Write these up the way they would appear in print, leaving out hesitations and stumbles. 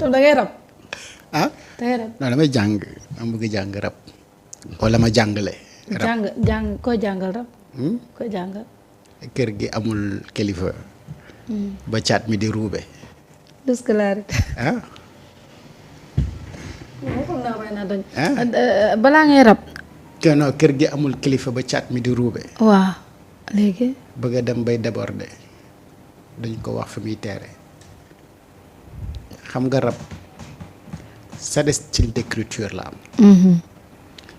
da ngay rab. ah. da ngay rab. non damay jàng dama bëgg jàng rab wala ma jàngale. rab koy jàngal rab. koy jàngal. kër gi amul kilifa. ba caat mi di ruube. ah. balaa ngay rab. non kër gi amul kilifa ba caat mi di ruube. waaw léegi. bëgg a dem bay déborder dañ ko wax fi muy teere xam nga rab c'est style d'écriture la am.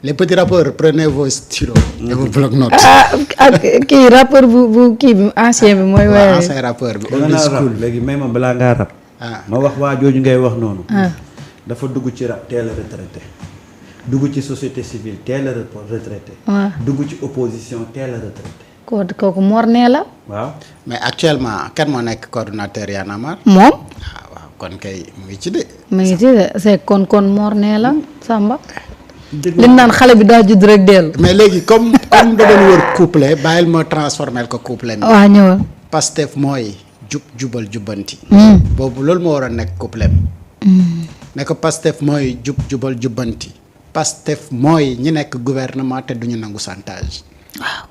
Les petits rappeurs prenez vos stylos. et vos bloc-notes. kii rappeur bu kii bi ancien bi mooy. waaw ancien rappeur bi. old school léegi may ma balaa ngaa rab. ma wax waa jooju ngay wax noonu. dafa dugg ci rab teel a retraité. dugg ci société civile teel a retraité. dugg ci opposition teel a retraité. kooku morne la. waaw mais actuellement kan moo nekk coordonnateur Y'en a marre. moom. waaw kon kay mu ngi ci de. mu ngi ci de c'est kon morne la Samba. li naan xale bi daa judd rek dellu. mais léegi comme da doon wër couplet bàyyil ma transformer ko couplet mi. waaw ñëwal. Pastef mooy jubal jubbanti. boobu loolu moo war a nekk couplet ne ko Pastef mooy jubal jubbanti. Pastef mooy ñi nekk gouvernement te duñu nangu chantage. waaw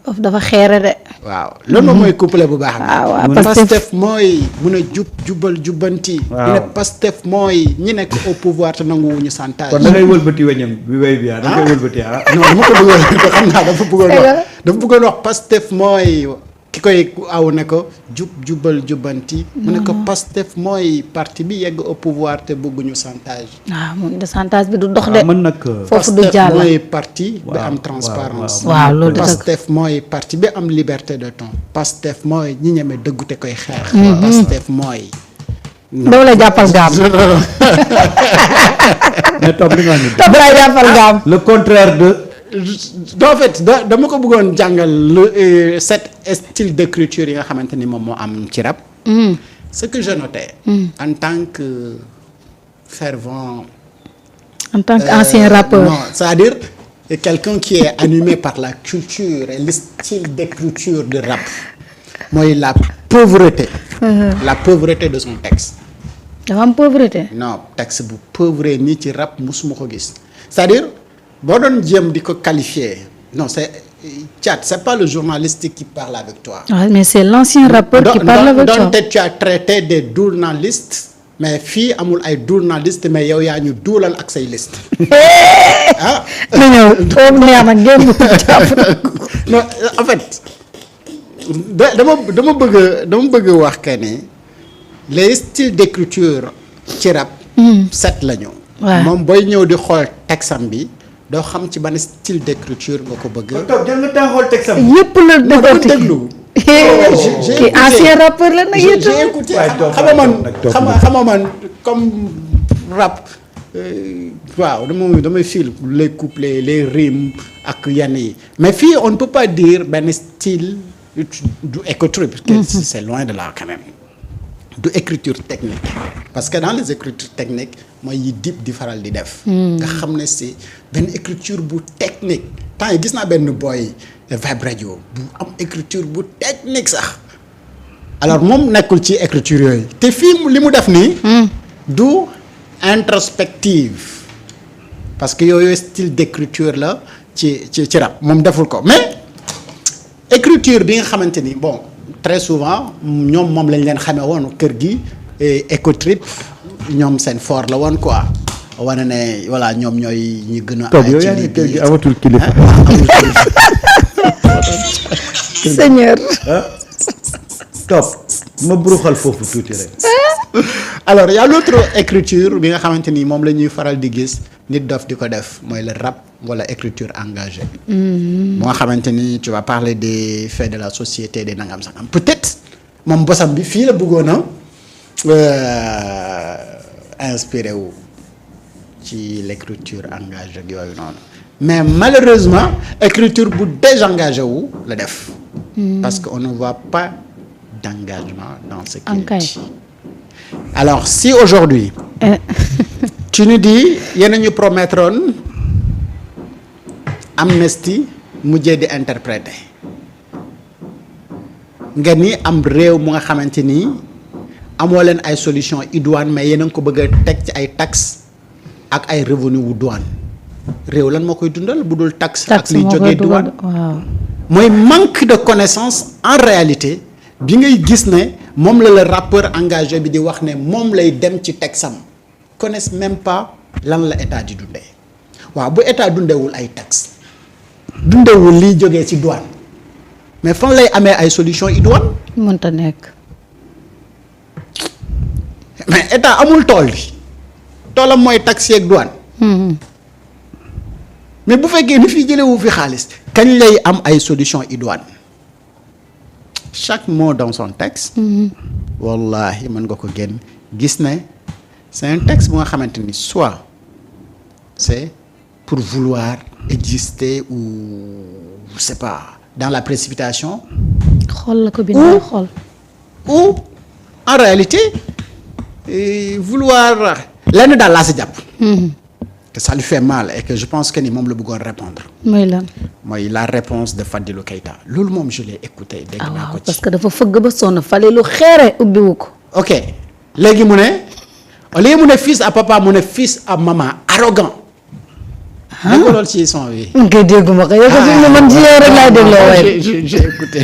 foofu dafa xeere de. waaw loolu moom mooy couplet bu baax. waaw Pastef mooy mun a jubal jubbanti. waaw ne Pastef mooy ñi nekk au pouvoir te nanguwuñu chantage. kon da ngay wëlbati weñam bi wéy bi da ngay wëlbati non dama ko bëggoon xam naa dafa bëggoon wax Pastef mooy ki koy aw ne ko jubal jubbanti. mu ne ko Pastef mooy parti bi yegg au pouvoir te bëgguñu chantage. waaw moom de chantage bi du dox de. mën nag foofu du jàll. Pastef mooy parti bi am transparence. waaw loolu de Pastef mooy parti bi am liberté de ton. Pastef mooy ñi ñeme dëggu te koy xeex. Pastef mooy. dama la jàppal gaam. mais topp li nga wax ni. dama la jàppal gaam. le contraire de. en fait dama ko bëggoon jàngal cet style d'écriture yi nga xamante ni moom moo am ci rap. ce que je notais. en tant que fervent. en tant qu'ancien rappeur. non c'est-à-dire quelqu'un qui est animé par la culture et le style d'écriture de rap mooy la pauvreté. la pauvreté de son texte. dafa am pauvreté. non texte bu pauvre nii ci rap musuma ko gis c'est-à-dire. boo doon jéem di ko qualifier non c'est pas le journaliste qui parle avec toi. mais c'est l'ancien rappeur qui parle avec toi. donc tu as traité des journalistes mais fii amul ay journalistes mais yow yaa ñu duulal ak say liste. ah. na ñëw foofu neex na ngeen non en fait dama bëgg wax que ne les styles d'écriture ci rap. 7 la ñu. moom booy ñëw di xool texam bi. doo xam ci ban style d'écriture nga ko bëgg. toog jël nga temps xool texam. yëpp la décortiqué déglu. kii ancien rappeur la nag yëpp. j'ai écouté xam nga man comme rap waaw damay fil les couplets les rimes ak yenn yi mais fii on ne peut pas dire benn style du écotrip. c'est loin de là quand même. du écriture technique parce que dans les écritures techniques mooy yi dip di faral di def. nga xam ne c'est benn écriture bu technique temps yi gis naa benn boy Vibe Radio bu am écriture bu technique sax alors moom nekkul ci écriture yooyu te fii li mu def nii. du introspective parce que yooyu style d'écriture la ci rap moom deful ko mais écriture bi nga xamante ni bon. très souvent ñoom moom lañ leen xamee woon kër gi écotrip ñoom seen fort la woon quoi wane ne voilà ñoom ñooy ñi gën a. ay ci lii bi amatul kilifa. Seigneur. top ma buruxal foofu tuuti rek. alors y a l'autre écriture bi nga xamante ni moom la ñuy faral di gis nit dof di ko def mooy le rap wala écriture engagée. moo nga xamante ni tu vas parler des faits de la société des nangam sangam peut-être moom bosam bi fii la bëggoon a inspiré wu ci l'écriture engagée ak yooyu noonu mais malheureusement écriture bu désengagé wu la def. parce que on ne voit pas d'engagement dans ce qu'il dit. alors si aujourd'hui tu nous dis yéen a ñu promettroon amnistie mujjee di interpréter nga ni am réew mu nga xamante ni amoo leen ay solution idoine mais yéen a ngi ko bëgg a teg ci ay taxes ak ay revenu wu douane réew lan moo koy dundal bu dul taxe ak liy jógee douane waaw mooy manque de connaissance en réalité bi ngay gis ne moom la rappeur engagé bi di wax ne moom lay dem ci texam connaissent même pas lan la état di dundee waaw bu état dundewul ay taxes dundewul liy jógee ci douane mais fan lay amee ay solution idoine mënta nekk mais état amul tool bi toolam mooy taxe yeeg douane mais bu fekkee ni fii jëlewu fi xaalis kañ lay am ay solution idoine chaque mot dans son texte wallahi mën nga ko génn gis ne c'est un texte bu nga xamante ni soit c'est pour vouloir exister ou je sais pas dans la précipitation xol la ko bindee xol ou en réalité vouloir lenn daal laa si jàpp que ça lui fait mal et que je pense que ni moom la bëggoon répondre mooy lan mooy la réponse de Fadilou Keita loolu moom je l'ai écouté dégg naa ko waaw ci parce que dafa fëgg ba sonn fale lu xeere ubbiwu ko ok léegi mu ne au lieu mu ne fils à papa mu ne fils à maman arrogant dégg nga loolu ci son bi man koy dégguma ko yow ko fi mu man ci yow rek laay dégloo way j'ai écouté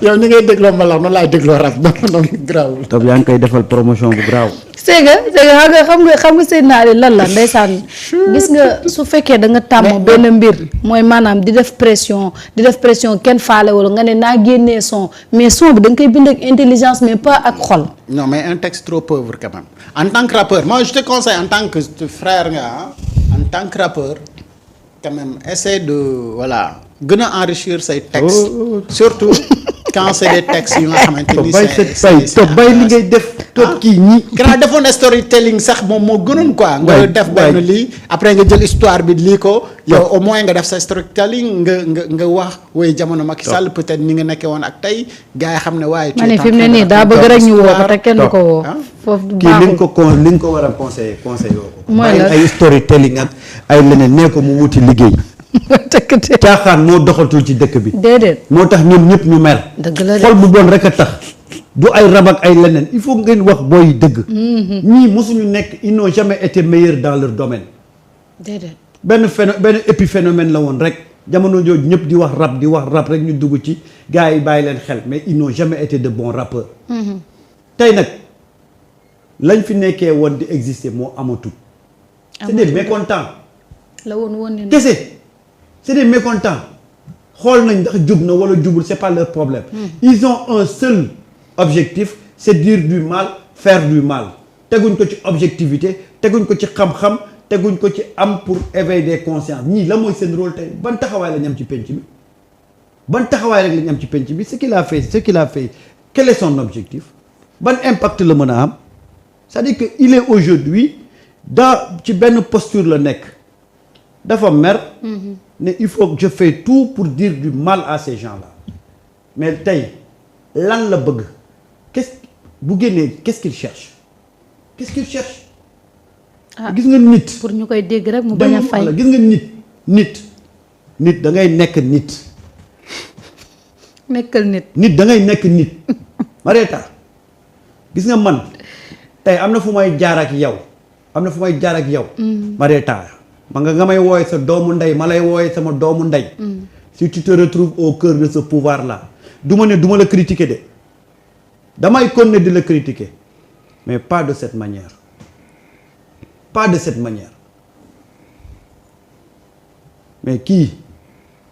yow ni ngay dégloo mbalax noonu laay dégloo rap donc grawul Top yaa ngi koy defal promotion bu graaw. c'est que xam nga seen naa lan la ndeysaan gis nga su fekkee da nga tàmm benn mbir mooy maanaam di def pression kenn faale wala nga ne naa génnee son mais son bi da nga koy bind ak intelligence mais pas ak xol. non mais un texte trop pauvre quand même en tant que rappeur moi je te conseille en tant que frère nga en tant que rappeur quand même essaie de voilà gën a enrichir say textes surtout quand c'est des textes yu nga xamante ni Top bay li ngay def Top kii ñi grand defoon storytelling sax moom moo gënoon quoi nga def benn lii après nga jël histoire bi lii ko yow au moins nga def sa storytelling nga wax woy jamono Macky Sall peut-être ni nga nekkee woon ak tey gars yi xam ne waaye ma ne fi mu ne nii daa bëgg rek ñu woo ko te kenn du ko woo foofu du kii li baaxul nga ko war a conseiller yoo ko mooy la ay storytelling ak ay leneen nee ko mu wuti liggéey tëkkate caaxaan moo doxatul ci dëkk bi déedéet moo tax ñoom ñëpp ñu mer dëgg la de xol bu bon rek a tax du ay rab ak ay leneen il faut ngeen wax booy dëgg ñii mosuñu nekk ils n'ont jamais été meilleurs dans leur domaine déedéet benn épiphénomène la woon rek jamono jooju ñëpp di wax rap rek ñu dugg ci gars yi bàyyi leen xel mais ils n'ont jamais été de bons rappeurs tey nag lañ fi nekkee woon di exister moo amatul c'est des mécontents la woon ne kese c'est des mécontents xool nañ ndax jub na wala jubul c'est pas leur problème ils ont un seul objectif c'est dire du mal faire du mal teguñ ko ci objectivité teguñ ko ci xam-xam teguñ ko ci am pour éveiller des consciences ñii la mooy seen rôle tey ban taxawaay la ñu am ci penc bi ban taxawaay rek la ñu am ci penc bi ce qu'il a fait quel est son objectif ban impact la mën a am c'est-à-dire que il est aujourd'hui ci benn posture la nekk dafa mer ne il faut que je fais tout pour dire du mal à ces gens-là mais tey lan la bëgg bu génnee qu'est-ce qu'il cherche gis nga nit pour ñu koy dégg rek mu bañ a fay gis nga nit da ngay nekk nit nekkal nit da ngay nekk nit Marieta gis nga man tey am na fu may jaar ak yow Marieta ma nga may wooye sa doomu ndey ma lay wooye sama doomu ndey si tu te retrouves au cœur de ce pouvoir là du ma la critiquer de damay continuer di la critiquer mais pas de cette manière mais kii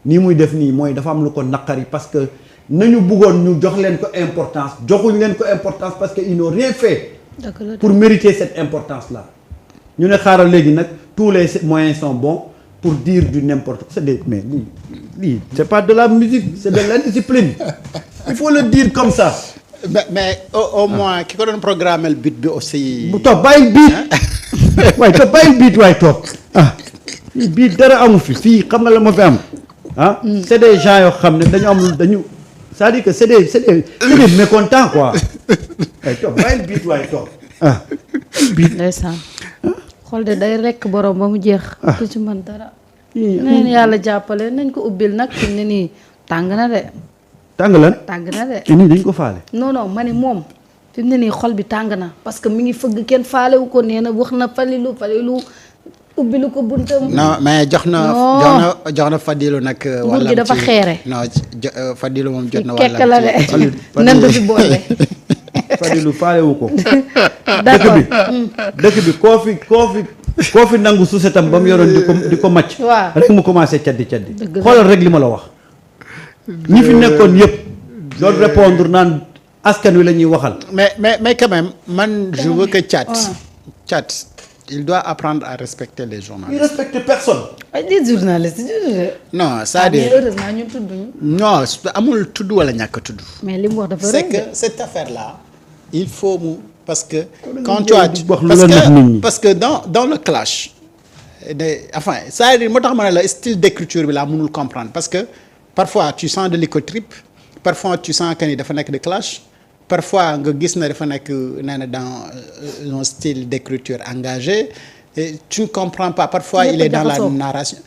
nii muy def nii mooy dafa am lu ko naqari parce que nañu bëggoon ñu joxuñ leen ko importance parce que ils n'ont rien fait pour mériter cette importance là ñu ne xaaral léegi nag tous les moyens sont bons pour dire du n'importe quoi mais lii c'est pas de la musique c'est de l'indiscipline il faut le dire comme ça mais au moins ki ko doon programmer beat bi aussi bu toog bàyyi beat waaye toog beat dara amu fii xam nga la ma fi am c'est des gens yoo xam ne dañu c'est-à-dire que c'est des mécontents quoi waaye toog bàyyi beat waaye toog beat ndeysaan xool de day rekk borom ba mu jeex du ci mën dara neen yàlla jàppale nañ ko ubbil nag fi ne nii tàng na de tàng lan tàng na de nii dañ ko faale non ma ne moom fi mu ne nii xol bi tàng na parce que mi ngi fëgg kenn faalewu ko nee na wax na Falilou ubbi lu ko buntam. non mais jox na Fadilou nag. nguur gi dafa xeere. non Fadilou moom jot na kekk la de nan du fi boole. Fadilou faalewu ko. d'accord dëkk bi koo fi nangu suusetam ba mu yoroon di ko màcc. waaw rek mu commencé caddi xoolal rek li ma la wax. ñi fi nekkoon yëpp. doon répondre naan askan wi la ñuy waxal. mais quand même man je veux que Thiat il doit apprendre à respecter les journalistes. Il respecte personne. ay des journalistes. non c'est-à-dire heureusement ñun tudduñu. non amul tudd wala ñàkk tudd. mais li mu wax dafa c'est que cette affaire là il faut mu parce que. quand parce que dans le clash. enfin c'est-à-dire moo tax ma ne la style d'écriture bi laa mënul comprendre parce que parfois tu sens de l'écotrip parfois tu sens que ni dafa nekk de clash. parfois nga gis na dafa nekk nee na dans un style d'écriture engagé et tu ne comprends pas parfois il est dans la narration